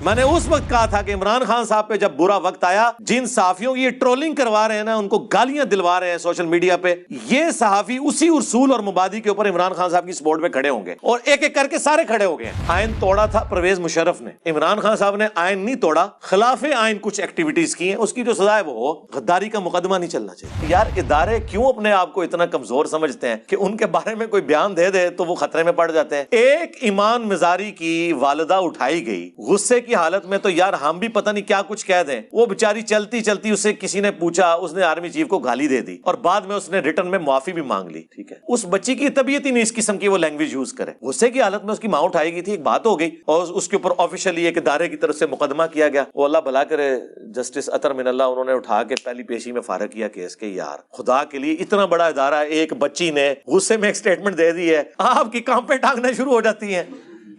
میں نے اس وقت کہا تھا کہ عمران خان صاحب پہ جب برا وقت آیا، جن صحافیوں کی یہ ٹرولنگ کروا رہے ہیں نا، ان کو گالیاں دلوا رہے ہیں سوشل میڈیا پہ، یہ صحافی اسی اصول اور مبادی کے اوپر عمران خان صاحب کی سپورٹ پہ کھڑے ہوں گے، اور ایک ایک کر کے سارے کھڑے ہو گئے۔ آئین توڑا تھا پرویز مشرف نے، عمران خان صاحب نے آئین نہیں توڑا، خلاف آئین کچھ ایکٹیویٹیز کی ہیں، اس کی جو سزا ہے وہ ہو۔ غداری کا مقدمہ نہیں چلنا چاہیے۔ یار ادارے کیوں اپنے آپ کو اتنا کمزور سمجھتے ہیں کہ ان کے بارے میں کوئی بیان دے دے تو وہ خطرے میں پڑ جاتے ہیں۔ ایک ایمان مزاری کی والدہ اٹھائی گئی غصے کی حالت میں، تو یار ہم بھی پتہ نہیں کیا کچھ کہہ دیں۔ وہ بیچاری چلتی چلتی اسے کسی نے پوچھا، اس نے آرمی چیف کو گالی دے دی اور بعد میں اس نے ریٹرن میں معافی بھی مانگ لی۔ ٹھیک ہے، اس بچی کی طبیعت ہی نہیں اس قسم کی وہ لینگویج یوز کرے۔ غصے کی حالت میں اس کی ماں اٹھائی گئی تھی، ایک بات ہو گئی اور اس کے اوپر آفیشیلی ایک ادارے کی طرف سے مقدمہ کیا گیا۔ وہ اللہ بھلا کرے جسٹس عطر من اللہ، انہوں نے اٹھا کے پہلی پیشی میں فارغ کیا کیس کے۔ یار خدا کے لیے اتنا بڑا ادارہ، ایک بچی نے غصے میں ایک سٹیٹمنٹ دے دی ہے، آپ کی کام پہ ٹانگنے شروع ہو جاتی ہیں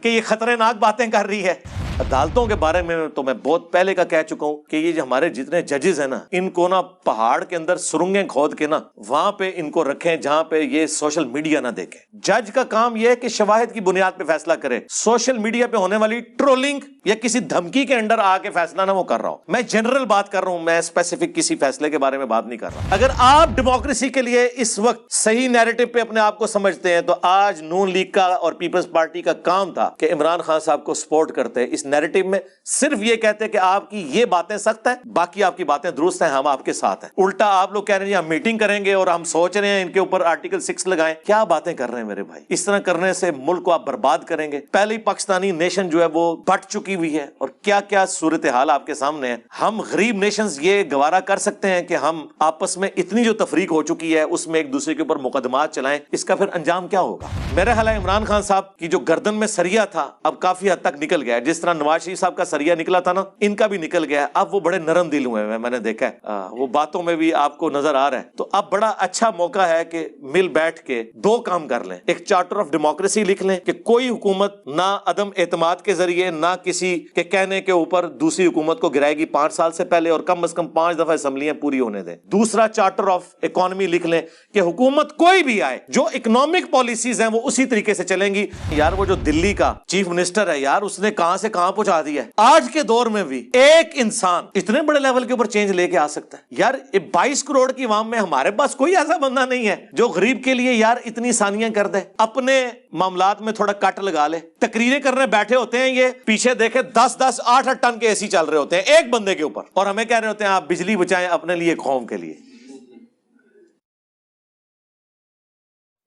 کہ یہ خطرناک باتیں کر رہی ہے۔ عدالتوں کے بارے میں تو میں بہت پہلے کا کہہ چکا ہوں کہ یہ جو ہمارے جتنے ججز ہیں نا، ان کو نا پہاڑ کے اندر سرنگیں کھود کے نا وہاں پہ ان کو رکھیں جہاں پہ یہ سوشل میڈیا نہ دیکھیں۔ جج کا کام یہ ہے کہ شواہد کی بنیاد پہ فیصلہ کرے، سوشل میڈیا پہ ہونے والی ٹرولنگ یا کسی دھمکی کے انڈر آ کے فیصلہ نہ وہ کر رہا ہوں۔ میں جنرل بات کر رہا ہوں، میں اسپیسیفک کسی فیصلے کے بارے میں بات نہیں کر رہا۔ اگر آپ ڈیموکریسی کے لیے اس وقت صحیح نیریٹو پہ اپنے آپ کو سمجھتے ہیں تو آج نون لیگ کا اور پیپلز پارٹی کا کام تھا کہ عمران خان صاحب کو سپورٹ کرتے، اس نیریٹو میں صرف یہ کہتے کہ آپ کی یہ باتیں سخت ہیں، باقی آپ کی باتیں درست ہیں، ہم آپ کے ساتھ ہیں۔ الٹا آپ لوگ کہہ رہے ہیں ہم میٹنگ کریں گے اور ہم سوچ رہے ہیں ان کے اوپر آرٹیکل 6 لگائیں۔ کیا باتیں کر رہے ہیں میرے بھائی؟ اس طرح کرنے سے ملک کو آپ برباد کریں گے۔ پہلے ہی پاکستانی نیشن جو ہے وہ بٹ چکی ہوئی ہے، اور کیا کیا صورتحال آپ کے سامنے ہے۔ ہم غریب نیشنز یہ گوارا کر سکتے ہیں کہ ہم آپس میں اتنی جو تفریق ہو چکی ہے اس میں ایک دوسرے کے اوپر مقدمات چلائیں؟ اس کا پھر انجام کیا ہوگا؟ میرا خیال ہے عمران خان صاحب کی جو گردن میں سریا تھا اب کافی حد تک نکل گیا ہے، جس طرح نواز شریف صاحب کا سریا نکلا تھا نا، ان کا بھی نکل گیا ہے۔ اب وہ بڑے نرم دل ہوئے ہیں، میں نے دیکھا ہے وہ باتوں میں بھی آپ کو نظر آ رہا ہے۔ تو اب بڑا اچھا موقع ہے کہ مل بیٹھ کے دو کام کر لیں، ایک چارٹر آف ڈیموکریسی لکھ لیں کہ کوئی حکومت نہ عدم اعتماد کے ذریعے نہ کسی کے کہنے کے اوپر دوسری حکومت کو گرائے گی 5 سال سے پہلے، اور کم از کم 5 دفعہ اسمبلیاں پوری ہونے دیں۔ دوسرا چارٹر آف اکانومی لکھ لیں کہ حکومت کوئی بھی آئے جو اکنامک پالیسیز ہیں وہ اسی طریقے سے چلیں گی۔ یار وہ جو دلی کا چیف منسٹر ہے، یار اس نے کہاں سے کہاں پہنچا دیا ہے۔ آج کے دور میں بھی ایک انسان اتنے بڑے لیول کے اوپر چینج لے کے آ سکتا ہے؟ یار 22 کروڑ کی عوام میں ہمارے پاس کوئی ایسا بندہ نہیں ہے جو غریب کے لیے یار اتنی ثانیاں کر دے، اپنے معاملات میں تھوڑا کٹ لگا لے۔ تقریریں کرنے بیٹھے ہوتے ہیں، یہ پیچھے دیکھے 10-10 8-8 ٹن کے اے سی چل رہے ہوتے ہیں ایک بندے کے اوپر، اور ہمیں کہہ رہے ہوتے ہیں آپ بجلی بچائیں اپنے لیے، قوم کے لیے۔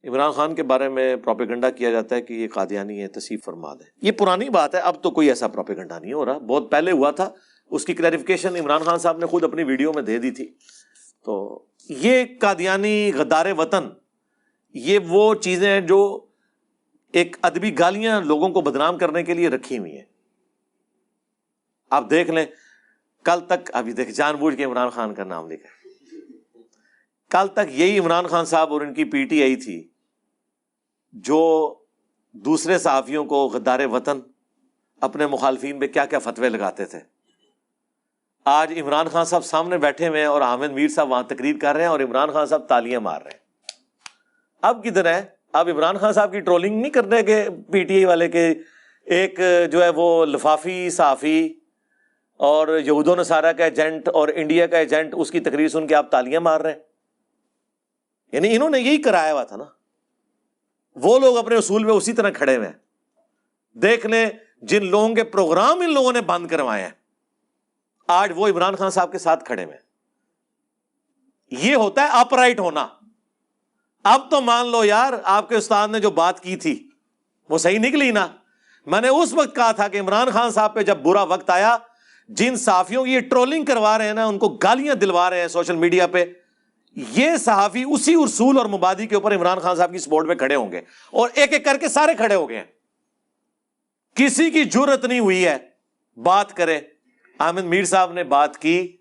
عمران خان کے بارے میں پروپیگنڈا کیا جاتا ہے کہ یہ قادیانی ہے، تصحیح فرما دیں۔ یہ پرانی بات ہے، اب تو کوئی ایسا پروپیگنڈا نہیں ہو رہا، بہت پہلے ہوا تھا۔ اس کی کلیریفیکیشن عمران خان صاحب نے خود اپنی ویڈیو میں دے دی تھی۔ تو یہ قادیانی، غدار وطن، یہ وہ چیزیں ہیں جو ایک ادبی گالیاں لوگوں کو بدنام کرنے کے لیے رکھی ہوئی ہیں۔ آپ دیکھ لیں، کل تک ابھی دیکھ جان بوجھ کے عمران خان کا نام لکھا ہے، کل تک یہی عمران خان صاحب اور ان کی پی ٹی آئی تھی جو دوسرے صحافیوں کو غدار وطن، اپنے مخالفین پہ کیا کیا فتوے لگاتے تھے۔ آج عمران خان صاحب سامنے بیٹھے ہوئے ہیں اور حامد میر صاحب وہاں تقریر کر رہے ہیں اور عمران خان صاحب تالیاں مار رہے ہیں۔ اب کدھر ہے؟ اب عمران خان صاحب کی ٹرولنگ نہیں کر رہے کہ پی ٹی آئی والے کے ایک جو ہے وہ لفافی صحافی اور یہود و نصارہ کا ایجنٹ اور انڈیا کا ایجنٹ، اس کی تقریر سن کے آپ تالیاں مار رہے ہیں؟ یعنی انہوں نے یہی کرایا ہوا تھا نا، وہ لوگ اپنے اصول پہ اسی طرح کھڑے ہوئے ہیں۔ دیکھ لیں جن لوگوں کے پروگرام ان لوگوں نے بند کروائے ہیں، آج وہ عمران خان صاحب کے ساتھ کھڑے ہوئے ہیں۔ یہ ہوتا ہے اپ رائٹ ہونا۔ اب تو مان لو یار، آپ کے استاد نے جو بات کی تھی وہ صحیح نکلی نا۔ میں نے اس وقت کہا تھا کہ عمران خان صاحب پہ جب برا وقت آیا، جن صحافیوں کی یہ ٹرولنگ کروا رہے ہیں نا، ان کو گالیاں دلوا رہے ہیں سوشل میڈیا پہ، یہ صحافی اسی اصول اور مبادی کے اوپر عمران خان صاحب کی سپورٹ پہ کھڑے ہوں گے، اور ایک ایک کر کے سارے کھڑے ہو گئے ہیں۔ کسی کی جرت نہیں ہوئی ہے بات کرے۔ حامد میر صاحب نے بات کی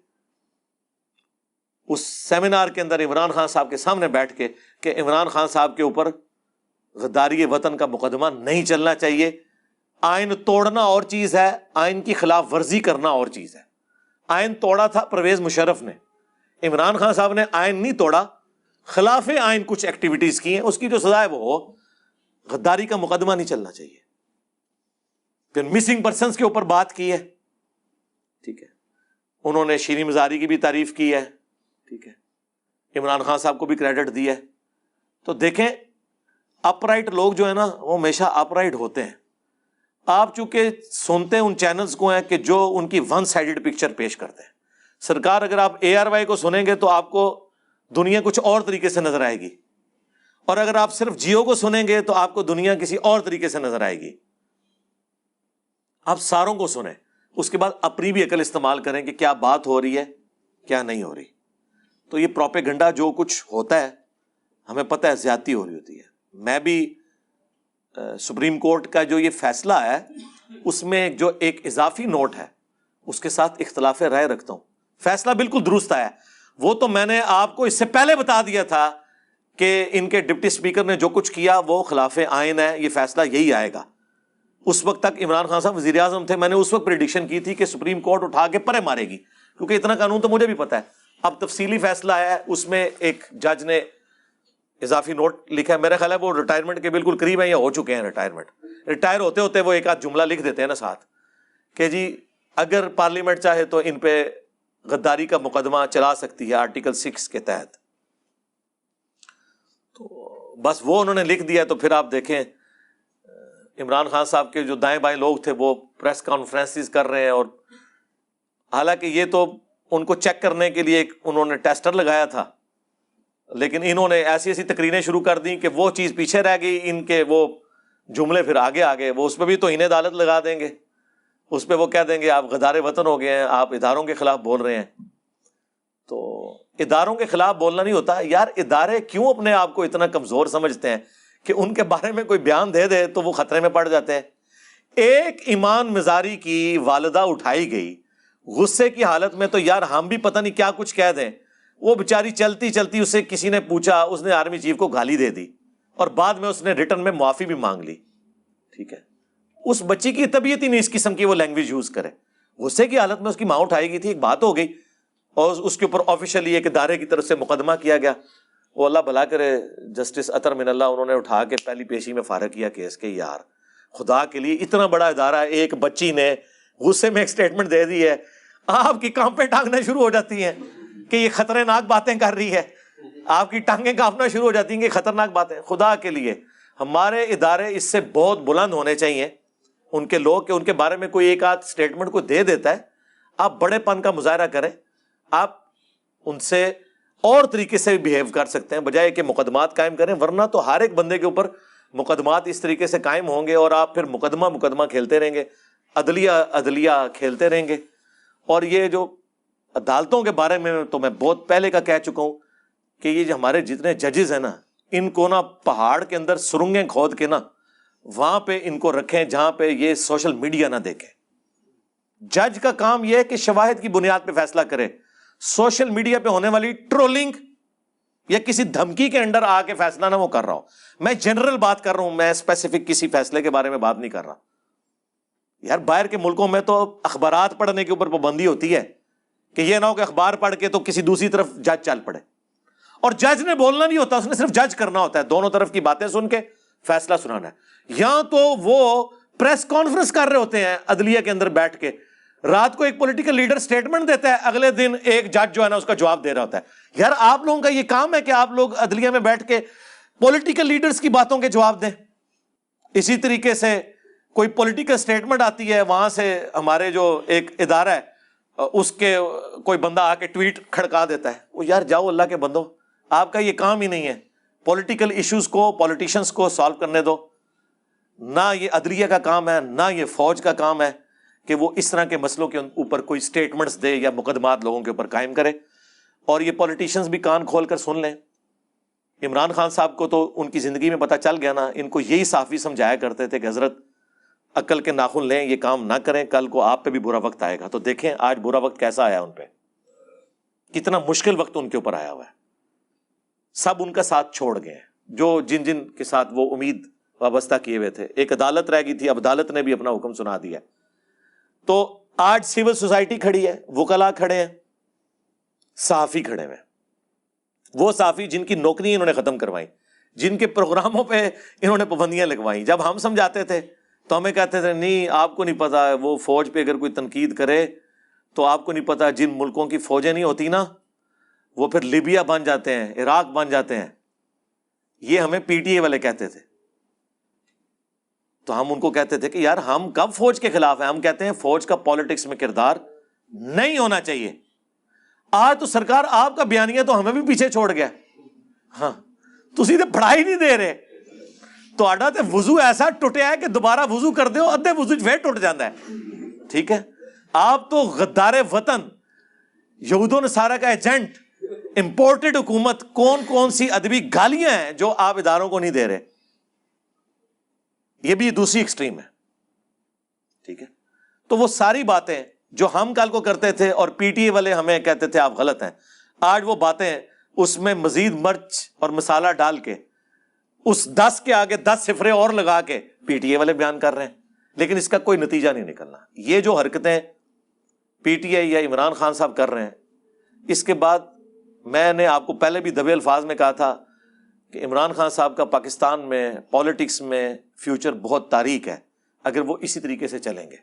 اس سیمینار کے اندر عمران خان صاحب کے سامنے بیٹھ کے کہ عمران خان صاحب کے اوپر غداری وطن کا مقدمہ نہیں چلنا چاہیے۔ آئین توڑنا اور چیز ہے، آئین کی خلاف ورزی کرنا اور چیز ہے۔ آئین توڑا تھا پرویز مشرف نے، عمران خان صاحب نے آئین نہیں توڑا، خلاف آئین کچھ ایکٹیویٹیز کی ہیں، اس کی جو سزا ہے وہ ہو۔ غداری کا مقدمہ نہیں چلنا چاہیے۔ پھر مسنگ پرسنز کے اوپر بات کی ہے، ٹھیک ہے. انہوں نے شیریں مزاری کی بھی تعریف کی ہے, ٹھیک ہے, عمران خان صاحب کو بھی کریڈٹ دیا ہے. تو دیکھیں اپ رائٹ لوگ جو ہے نا وہ ہمیشہ اپ رائٹ ہوتے ہیں. آپ چونکہ سنتے ان چینلز کو ہیں کہ جو ان کی ون سائیڈڈ پکچر پیش کرتے ہیں. سرکار اگر آپ ARY کو سنیں گے تو آپ کو دنیا کچھ اور طریقے سے نظر آئے گی, اور اگر آپ صرف جیو کو سنیں گے تو آپ کو دنیا کسی اور طریقے سے نظر آئے گی. آپ ساروں کو سنیں, اس کے بعد اپنی بھی عقل استعمال کریں کہ کیا بات ہو رہی ہے کیا نہیں ہو رہی. تو یہ پروپیگنڈا جو کچھ ہوتا ہے ہمیں پتہ ہے زیادتی ہو رہی ہوتی ہے. میں بھی سپریم کورٹ کا جو یہ فیصلہ ہے اس میں جو ایک اضافی نوٹ ہے اس کے ساتھ اختلاف رائے رکھتا ہوں. فیصلہ بالکل درست آیا, وہ تو میں نے آپ کو اس سے پہلے بتا دیا تھا کہ ان کے ڈپٹی اسپیکر نے جو کچھ کیا وہ خلاف آئین ہے, یہ فیصلہ یہی آئے گا. اس وقت تک عمران خان صاحب وزیر اعظم تھے, میں نے اس وقت پریڈکشن کی تھی کہ سپریم کورٹ اٹھا کے پرے مارے گی, کیونکہ اتنا قانون تو مجھے بھی پتا ہے. اب تفصیلی فیصلہ آیا ہے, اس میں ایک جج نے اضافی نوٹ لکھا ہے, میرا خیال ہے وہ ریٹائرمنٹ کے بالکل قریب ہیں یا ہو چکے ہیں ریٹائرمنٹ. ریٹائر ہوتے ہوتے وہ ایک آدھ جملہ لکھ دیتے ہیں نا ساتھ کہ جی اگر پارلیمنٹ چاہے تو ان پہ غداری کا مقدمہ چلا سکتی ہے آرٹیکل 6 کے تحت. تو بس وہ انہوں نے لکھ دیا. تو پھر آپ دیکھیں عمران خان صاحب کے جو دائیں بائیں لوگ تھے وہ پریس کانفرنسز کر رہے ہیں, اور حالانکہ یہ تو ان کو چیک کرنے کے لیے انہوں نے ٹیسٹر لگایا تھا, لیکن انہوں نے ایسی ایسی تقریریں شروع کر دیں کہ وہ چیز پیچھے رہ گئی, ان کے وہ جملے پھر آگے آگے. وہ اس پہ بھی توہین عدالت لگا دیں گے, اس پہ وہ کہہ دیں گے آپ غدار وطن ہو گئے ہیں, آپ اداروں کے خلاف بول رہے ہیں. تو اداروں کے خلاف بولنا نہیں ہوتا یار. ادارے کیوں اپنے آپ کو اتنا کمزور سمجھتے ہیں کہ ان کے بارے میں کوئی بیان دے دے تو وہ خطرے میں پڑ جاتے ہیں. ایک ایمان مزاری کی والدہ اٹھائی گئی غصے کی حالت میں, تو یار ہم بھی پتہ نہیں کیا کچھ کہہ دیں. وہ بیچاری چلتی چلتی اسے کسی نے پوچھا, اس نے آرمی چیف کو گالی دے دی, اور بعد میں اس نے ریٹرن میں معافی بھی مانگ لی. ٹھیک ہے, اس بچی کی طبیعت ہی نہیں اس قسم کی وہ لینگویج یوز کرے. غصے کی حالت میں اس کی ماں اٹھائی گئی تھی, ایک بات ہو گئی, اور اس کے اوپر آفیشلی ایک ادارے کی طرف سے مقدمہ کیا گیا. وہ اللہ بھلا کرے جسٹس عطر من اللہ, انہوں نے اٹھا کے پہلی پیشی میں فارغ کیا کیس کے. یار خدا کے لیے اتنا بڑا ادارہ, ایک بچی نے غصے میں ایک سٹیٹمنٹ دے دی ہے, آپ کی کانپیں ٹانگنا شروع ہو جاتی ہیں کہ یہ خطرناک باتیں کر رہی ہے. آپ کی ٹانگیں کانپنا شروع ہو جاتی ہیں کہ خطرناک باتیں. خدا کے لیے ہمارے ادارے اس سے بہت بلند ہونے چاہیے, ان کے لوگ, کہ ان کے بارے میں کوئی ایک آدھ سٹیٹمنٹ کو دے دیتا ہے, آپ بڑے پن کا مظاہرہ کریں, آپ ان سے اور طریقے سے بیہیو کر سکتے ہیں بجائے کہ مقدمات قائم کریں. ورنہ تو ہر ایک بندے کے اوپر مقدمات اس طریقے سے قائم ہوں گے اور آپ پھر مقدمہ کھیلتے رہیں گے, عدلیہ کھیلتے رہیں گے. اور یہ جو عدالتوں کے بارے میں تو میں بہت پہلے کا کہہ چکا ہوں کہ یہ جو ہمارے جتنے ججز ہیں نا, ان کو نا پہاڑ کے اندر سرنگیں کھود کے نا وہاں پہ ان کو رکھیں جہاں پہ یہ سوشل میڈیا نہ دیکھے. جج کا کام یہ ہے کہ شواہد کی بنیاد پہ فیصلہ کرے. سوشل میڈیا پہ ہونے والی ٹرولنگ یا کسی دھمکی کے انڈر آ کے فیصلہ نہ وہ کر رہا ہوں. میں جنرل بات کر رہا ہوں, میں اسپیسیفک کسی فیصلے کے بارے میں بات نہیں کر رہا. یار باہر کے ملکوں میں تو اخبارات پڑھنے کے اوپر پابندی ہوتی ہے کہ یہ نہ ہو کہ اخبار پڑھ کے تو کسی دوسری طرف جج چل پڑے, اور جج نے بولنا نہیں ہوتا, اس نے صرف جج کرنا ہوتا ہے, دونوں طرف کی باتیں سن کے فیصلہ سنانا ہے. یہاں تو وہ پریس کانفرنس کر رہے ہوتے ہیں عدلیہ کے اندر بیٹھ کے, رات کو ایک پولیٹیکل لیڈر سٹیٹمنٹ دیتا ہے, اگلے دن ایک جج جو ہے نا اس کا جواب دے رہا ہوتا ہے. یار آپ لوگوں کا یہ کام ہے کہ آپ لوگ عدلیہ میں بیٹھ کے پولیٹیکل لیڈرز کی باتوں کے جواب دیں. اسی طریقے سے کوئی پولیٹیکل سٹیٹمنٹ آتی ہے, وہاں سے ہمارے جو ایک ادارہ ہے اس کے کوئی بندہ آ کے ٹویٹ کھڑکا دیتا ہے. وہ یار جاؤ اللہ کے بندو, آپ کا یہ کام ہی نہیں ہے پولیٹیکل ایشوز کو پولیٹیشنز کو سالو کرنے دو. نہ یہ عدلیہ کا کام ہے, نہ یہ فوج کا کام ہے کہ وہ اس طرح کے مسئلوں کے اوپر کوئی سٹیٹمنٹس دے یا مقدمات لوگوں کے اوپر قائم کرے. اور یہ پولیٹیشنز بھی کان کھول کر سن لیں. عمران خان صاحب کو تو ان کی زندگی میں پتہ چل گیا نا, ان کو یہی صحافی سمجھایا کرتے تھے کہ حضرت عقل کے ناخن لیں, یہ کام نہ کریں, کل کو آپ پہ بھی برا وقت آئے گا. تو دیکھیں آج برا وقت کیسا آیا ان پہ, کتنا مشکل وقت ان کے اوپر آیا ہوا ہے. سب ان کا ساتھ چھوڑ گئے ہیں, جو جن کے ساتھ وہ امید وابستہ کیے ہوئے تھے. ایک عدالت رہ گئی تھی, اب عدالت نے بھی اپنا حکم سنا دیا. تو آج سول سوسائٹی کھڑی ہے, وکلاء کھڑے ہیں, صحافی کھڑے ہوئے. وہ صحافی جن کی نوکری انہوں نے ختم کروائی, جن کے پروگراموں پہ انہوں نے پابندیاں لگوائیں. جب ہم سمجھاتے تھے تو ہمیں کہتے تھے نہیں آپ کو نہیں پتا, وہ فوج پہ اگر کوئی تنقید کرے تو آپ کو نہیں پتا جن ملکوں کی فوجیں نہیں ہوتی نا وہ پھر لیبیا بن جاتے ہیں, عراق بن جاتے ہیں. یہ ہمیں پی ٹی اے والے کہتے تھے, تو ہم ان کو کہتے تھے کہ یار ہم کب فوج کے خلاف ہیں. ہم کہتے ہیں فوج کا پالیٹکس میں کردار نہیں ہونا چاہیے. آج تو سرکار آپ کا بیانیہ تو ہمیں بھی پیچھے چھوڑ گیا. ہاں تسی تے پڑھائی نہیں دے رہے, تو آڈا تے وضو ایسا ٹوٹیا ہے کہ دوبارہ وضو کر دیو ادھے وضو پھر ٹوٹ جاتا ہے. ٹھیک ہے, آپ تو غدار وطن, یہود و نصارہ کا ایجنٹ, امپورٹڈ حکومت, کون کون سی ادبی گالیاں ہیں جو آپ اداروں کو نہیں دے رہے. یہ بھی دوسری ایکسٹریم ہے. ٹھیک ہے, تو وہ ساری باتیں جو ہم کل کو کرتے تھے اور پی ٹی اے والے ہمیں کہتے تھے آپ غلط ہیں, آج وہ باتیں اس میں مزید مرچ اور مسالہ ڈال کے اس 10 کے آگے 10 صفرے اور لگا کے پی ٹی اے والے بیان کر رہے ہیں, لیکن اس کا کوئی نتیجہ نہیں نکلنا. یہ جو حرکتیں پی ٹی آئی یا عمران خان صاحب کر رہے ہیں, اس کے بعد میں نے آپ کو پہلے بھی دبے الفاظ میں کہا تھا کہ عمران خان صاحب کا پاکستان میں پالیٹکس میں فیوچر بہت تاریک ہے اگر وہ اسی طریقے سے چلیں گے.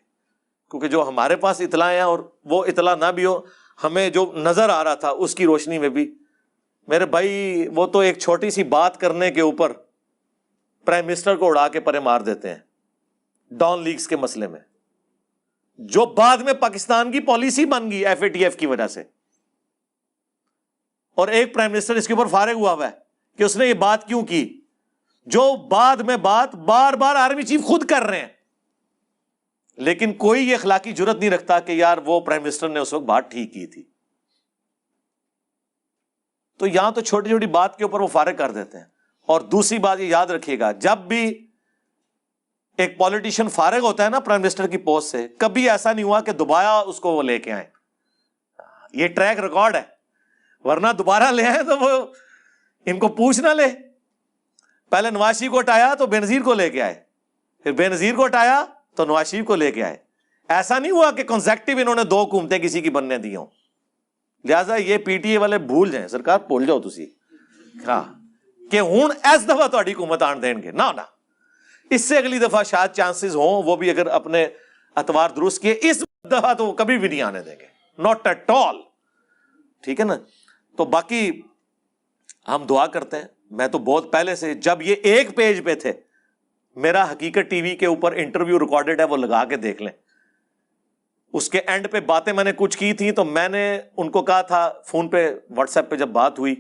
کیونکہ جو ہمارے پاس اطلاع ہیں, اور وہ اطلاع نہ بھی ہو, ہمیں جو نظر آ رہا تھا اس کی روشنی میں بھی, میرے بھائی وہ تو ایک چھوٹی سی بات کرنے کے اوپر پرائم منسٹر کو اڑا کے پرے مار دیتے ہیں ڈان لیگز کے مسئلے میں, جو بعد میں پاکستان کی پالیسی بن گئی ایف اے ٹی ایف کی وجہ سے. اور ایک پرائم منسٹر اس کے اوپر فارغ ہوا ہے کہ اس نے یہ بات کیوں کی, جو بعد میں بات بار بار آرمی چیف خود کر رہے ہیں, لیکن کوئی یہ اخلاقی جرت نہیں رکھتا کہ یار وہ پرائم منسٹر نے اس وقت بات ٹھیک کی تھی. تو یہاں تو چھوٹی چھوٹی بات کے اوپر وہ فارغ کر دیتے ہیں. اور دوسری بات یہ یاد رکھیے گا, جب بھی ایک پولیٹیشین فارغ ہوتا ہے نا پرائم منسٹر کی پوسٹ سے, کبھی ایسا نہیں ہوا کہ دوبارہ اس کو وہ لے کے آئیں. یہ ٹریک ریکارڈ ہے, ورنہ دوبارہ لے آئے تو وہ ان کو پوچھ نہ لے. پہلے نواز شریف کو ہٹایا تو بے نظیر کو لے کے آئے, پھر بے نظیر کو ہٹایا تو نواز شریف کو لے کے آئے. ایسا نہیں ہوا کہ کنسیکٹیو انہوں نے 2 حکومتیں کسی کی بننے دی ہوں. لہٰذا یہ پی ٹی اے والے بھول جائیں, سرکار بھول جاؤ تسی ہاں کہ ہوں اس دفعہ تہاڈی حکومت آن دین گے نہ. اس سے اگلی دفعہ شاید چانسز ہوں, وہ بھی اگر اپنے اتوار درست کیے, اس دفعہ تو وہ کبھی بھی نہیں آنے دیں گے, ناٹ ایٹ آل. ٹھیک ہے نا. تو باقی ہم دعا کرتے ہیں. میں تو بہت پہلے سے, جب یہ ایک پیج پہ تھے, میرا حقیقت ٹی وی کے اوپر انٹرویو ریکارڈڈ ہے, وہ لگا کے دیکھ لیں. اس کے اینڈ پہ باتیں میں نے کچھ کی تھیں, تو میں نے ان کو کہا تھا فون پہ, واٹس ایپ پہ جب بات ہوئی,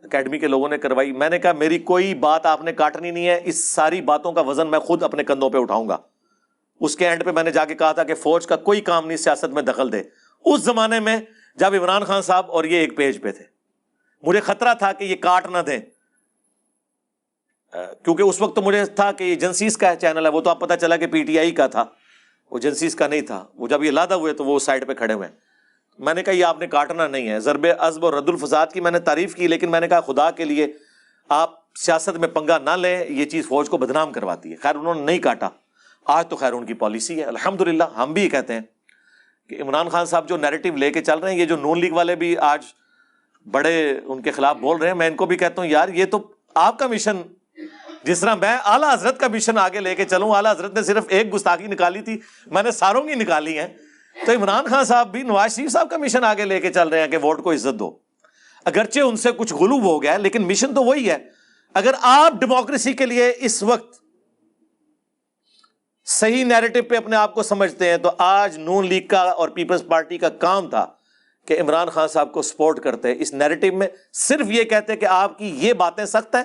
اکیڈمی کے لوگوں نے کروائی, میں نے کہا میری کوئی بات آپ نے کاٹنی نہیں ہے, اس ساری باتوں کا وزن میں خود اپنے کندھوں پہ اٹھاؤں گا. اس کے اینڈ پہ میں نے جا کے کہا تھا کہ فوج کا کوئی کام نہیں سیاست میں دخل دے. اس زمانے میں جب عمران خان صاحب اور یہ ایک پیج پہ تھے, مجھے خطرہ تھا کہ یہ کاٹ نہ دیں, کیونکہ اس وقت تو مجھے تھا کہ یہ ایجنسیز کا چینل ہے, وہ تو آپ پتہ چلا کہ پی ٹی آئی کا تھا, وہ ایجنسیز کا نہیں تھا. وہ جب یہ علیحدہ ہوئے تو وہ سائڈ پہ کھڑے ہوئے. میں نے کہا یہ آپ نے کاٹنا نہیں ہے. ضرب عصب اور رد الفساد کی میں نے تعریف کی, لیکن میں نے کہا خدا کے لیے آپ سیاست میں پنگا نہ لیں, یہ چیز فوج کو بدنام کرواتی ہے. خیر انہوں نے نہیں کاٹا. آج تو خیر ان کی پالیسی ہے الحمدللہ. ہم بھی کہتے ہیں کہ عمران خان صاحب جو نیریٹو لے کے چل رہے ہیں, یہ جو نون لیگ والے بھی آج بڑے ان کے خلاف بول رہے ہیں, میں ان کو بھی کہتا ہوں یار یہ تو آپ کا مشن, جس طرح میں اعلیٰ حضرت کا مشن آگے لے کے چلوں. اعلیٰ حضرت نے صرف ایک گستاخی نکالی تھی, میں نے ساروں کی نکالی ہیں. تو عمران خان صاحب بھی نواز شریف صاحب کا مشن آگے لے کے چل رہے ہیں کہ ووٹ کو عزت دو. اگرچہ ان سے کچھ غلو ہو گیا لیکن مشن تو وہی ہے. اگر آپ ڈیموکریسی کے لیے اس وقت صحیح نیریٹو پہ اپنے آپ کو سمجھتے ہیں, تو آج نون لیگ کا اور پیپلز پارٹی کا کام تھا کہ عمران خان صاحب کو سپورٹ کرتے. اس نیریٹو میں صرف یہ کہتے کہ آپ کی یہ باتیں سخت ہیں,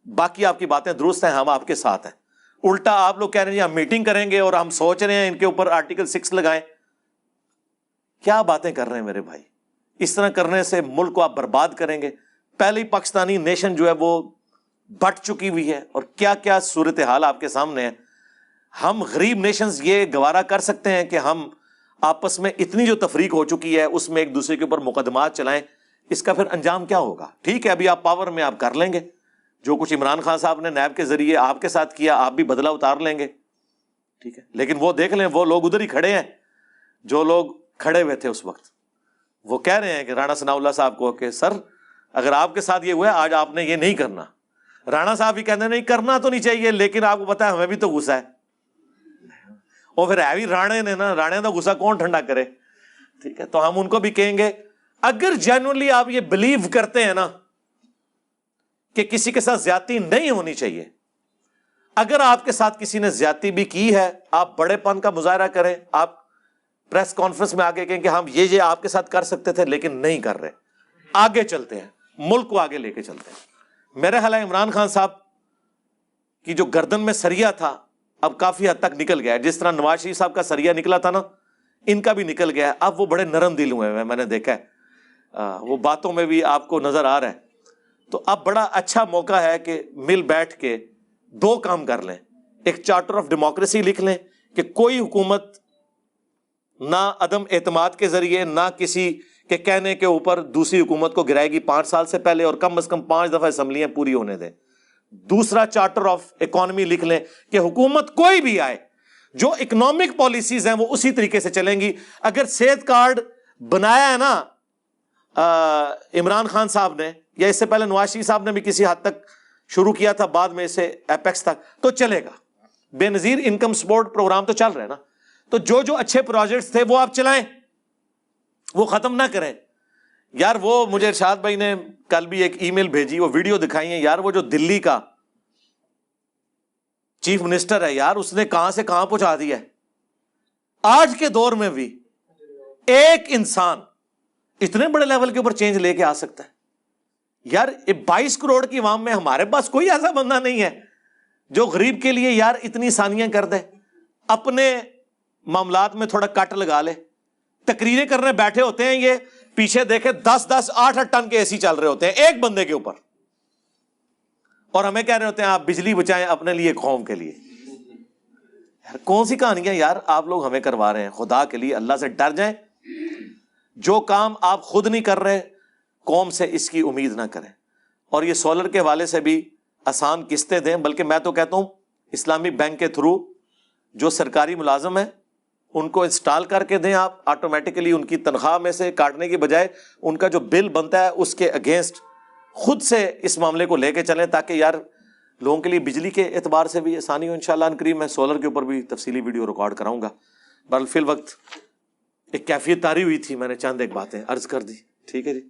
باقی آپ کی باتیں درست ہیں, ہم آپ کے ساتھ ہیں. الٹا آپ لوگ کہہ رہے ہیں ہم میٹنگ کریں گے اور ہم سوچ رہے ہیں ان کے اوپر آرٹیکل 6 لگائیں. کیا باتیں کر رہے ہیں میرے بھائی. اس طرح کرنے سے ملک کو آپ برباد کریں گے. پہلے ہی پاکستانی نیشن جو ہے وہ بٹ چکی ہوئی ہے, اور کیا کیا صورتحال آپ کے سامنے ہے. ہم غریب نیشنز یہ گوارا کر سکتے ہیں کہ ہم آپس میں اتنی جو تفریق ہو چکی ہے اس میں ایک دوسرے کے اوپر مقدمات چلائیں. اس کا پھر انجام کیا ہوگا؟ ٹھیک ہے ابھی آپ پاور میں آپ کر لیں گے, جو کچھ عمران خان صاحب نے نیب کے ذریعے آپ کے ساتھ کیا آپ بھی بدلہ اتار لیں گے, ٹھیک ہے. لیکن وہ دیکھ لیں, وہ لوگ ادھر ہی کھڑے ہیں جو لوگ کھڑے ہوئے تھے اس وقت. وہ کہہ رہے ہیں کہ رانا ثناء اللہ صاحب کو کہ سر اگر آپ کے ساتھ یہ ہوا ہے آج آپ نے یہ نہیں کرنا. رانا صاحب بھی کہتے ہیں نہیں کرنا تو نہیں چاہیے, لیکن آپ کو پتا ہے ہمیں بھی تو غصہ ہے. اور پھر ہے بھی رانے نے نا, رانے کا غصہ کون ٹھنڈا کرے. ٹھیک ہے, تو ہم ان کو بھی کہیں گے اگر جینوئنلی آپ یہ بلیو کرتے ہیں نا کہ کسی کے ساتھ زیادتی نہیں ہونی چاہیے, اگر آپ کے ساتھ کسی نے زیادتی بھی کی ہے, آپ بڑے پن کا مظاہرہ کریں, آپ پریس کانفرنس میں آگے کہیں کہ ہم یہ آپ کے ساتھ کر سکتے تھے لیکن نہیں کر رہے, آگے چلتے ہیں, ملک کو آگے لے کے چلتے ہیں. میرا خیال ہے عمران خان صاحب کی جو گردن میں سریا تھا اب کافی حد تک نکل گیا ہے, جس طرح نواز شریف صاحب کا سریا نکلا تھا نا, ان کا بھی نکل گیا ہے. اب وہ بڑے نرم دل ہوئے ہیں, میں نے دیکھا ہے, وہ باتوں میں بھی آپ کو نظر آ رہا ہے. تو اب بڑا اچھا موقع ہے کہ مل بیٹھ کے دو کام کر لیں. ایک چارٹر آف ڈیموکریسی لکھ لیں کہ کوئی حکومت نہ عدم اعتماد کے ذریعے نہ کسی کے کہنے کے اوپر دوسری حکومت کو گرائے گی 5 سال سے پہلے, اور کم از کم 5 دفعہ اسمبلیاں پوری ہونے دیں. دوسرا چارٹر آف اکانومی لکھ لیں کہ حکومت کوئی بھی آئے جو اکنامک پالیسیز ہیں وہ اسی طریقے سے چلیں گی. اگر صحت کارڈ بنایا ہے نا عمران خان صاحب نے, یا اس سے پہلے نواز شریف صاحب نے بھی کسی حد تک شروع کیا تھا, بعد میں اسے ایپیکس تک, تو چلے گا. بے نظیر انکم سپورٹ پروگرام تو چل رہے ہیں نا, تو جو اچھے پروجیکٹس تھے وہ آپ چلائیں, وہ ختم نہ کریں. یار وہ مجھے ارشاد بھائی نے کل بھی ایک ای میل بھیجی, وہ ویڈیو دکھائی ہے یار, وہ جو دلی کا چیف منسٹر ہے یار, اس نے کہاں سے کہاں پہنچا دیا ہے. آج کے دور میں بھی ایک انسان اتنے بڑے لیول کے اوپر چینج لے کے آ سکتا ہے یار. 22 کروڑ کی عوام میں ہمارے پاس کوئی ایسا بندہ نہیں ہے جو غریب کے لیے یار اتنی آسانیاں کر دے, اپنے معاملات میں تھوڑا کٹ لگا لے. تقریریں کرنے بیٹھے ہوتے ہیں یہ, پیچھے دیکھے 10-10 8-8 ٹن کے ایسی چل رہے ہوتے ہیں ایک بندے کے اوپر, اور ہمیں کہہ رہے ہوتے ہیں آپ بجلی بچائیں اپنے لیے قوم کے لیے. یار کون سی کہانیاں یار آپ لوگ ہمیں کروا رہے ہیں. خدا کے لیے اللہ سے ڈر جائیں. جو کام آپ خود نہیں کر رہے قوم سے اس کی امید نہ کریں. اور یہ سولر کے حوالے سے بھی آسان قسطیں دیں, بلکہ میں تو کہتا ہوں اسلامی بینک کے تھرو جو سرکاری ملازم ہیں ان کو انسٹال کر کے دیں آپ, آٹومیٹکلی ان کی تنخواہ میں سے کاٹنے کی بجائے ان کا جو بل بنتا ہے اس کے اگینسٹ خود سے اس معاملے کو لے کے چلیں, تاکہ یار لوگوں کے لیے بجلی کے اعتبار سے بھی آسانی ہو. انشاءاللہ ان قریب میں سولر کے اوپر بھی تفصیلی ویڈیو ریکارڈ کراؤں گا. بہرحال فی الوقت ایک کیفیت طاری ہوئی تھی, میں نے چند ایک باتیں عرض کر دی. ٹھیک ہے جی.